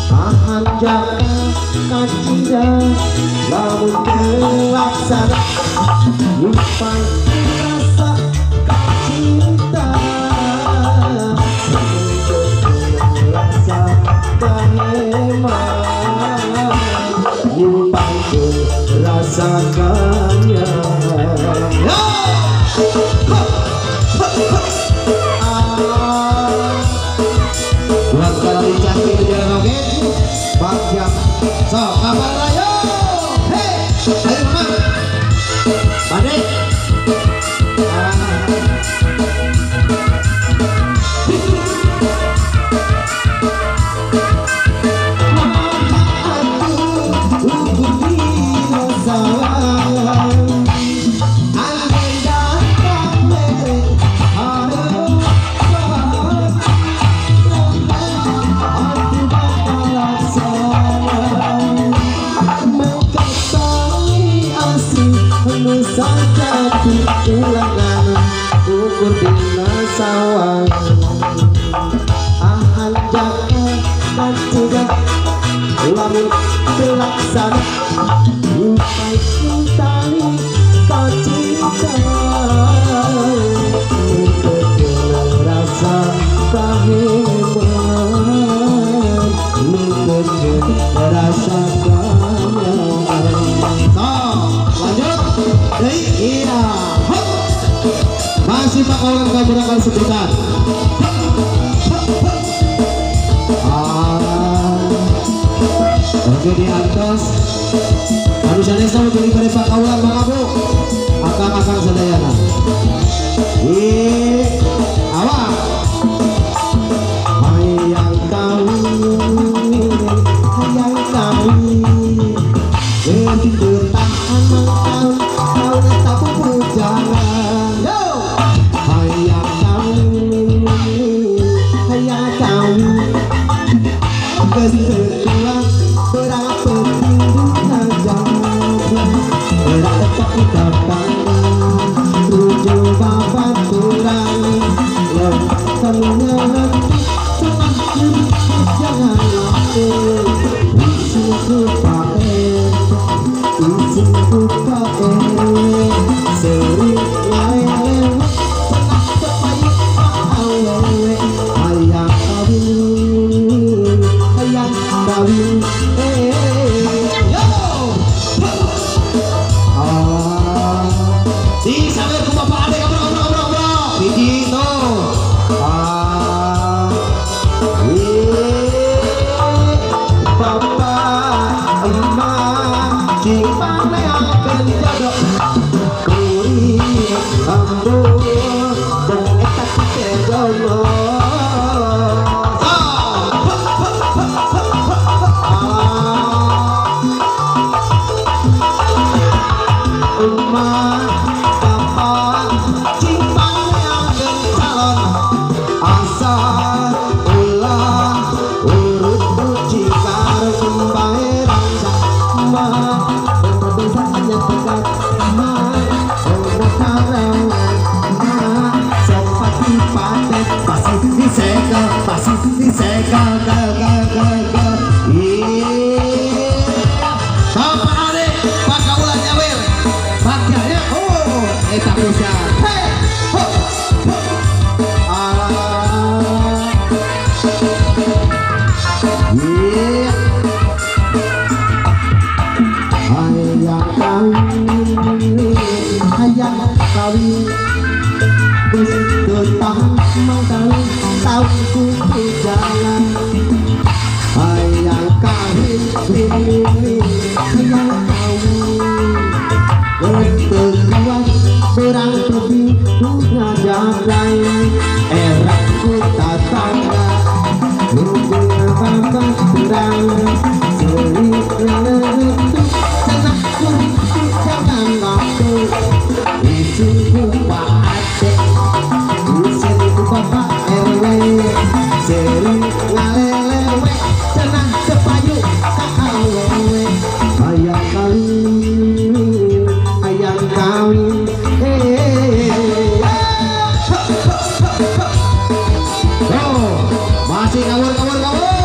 tahan jaga kacinya lamun terlaksana lupa rasa cinta rasa kehemat lupa rasakannya buat kalau cantik di jalan oke bagian so kabar ayo hei ayo mama Pade ulangan ukur dina sawang ahan jaga dan tidak lamun terlaksana lupai tali kacinta mengkejelang rasa kehemat mengkejelang rasa kehemat lanjut iya masih Pak Kawan kaburakan sebentar oke di atas harusnya sama beli pada Pak Kawan Bang Abu akang-akang sadayana awak hayang kawin bertahan mengkawin kau tak pujangan hayang kawin kesetuan berapa pindah jalan berapa kita pandang tujuh babat kurang letaknya semakin jangan lapor isi pakai sering lele pernah terpayung awewe hayang kawin yo di sampai ke bapak ada yang bro biji tuh bapak emak cimpang leaken jadok kuri ambo dan etak kita jono emak bapak cimpang leaken calon asal ulah urut buci karung baerang sama hanya dekat sepati paten pasti disekel Bapak Ade Pak Kaulan Nyawil bagiannya eta pisan hayang kawin terus tetap mengkawin tahu ku jalan hayang kawin hayang kawin keteguan berang tepi dunia jalan eraku tatangga hubung apa berang sering letuk tenang jangan ngaku isiku Pak Aceh isiku Bapak RW sering ngalelewe tenang cepayu kakawewe hayang kawin oh Masih kawur.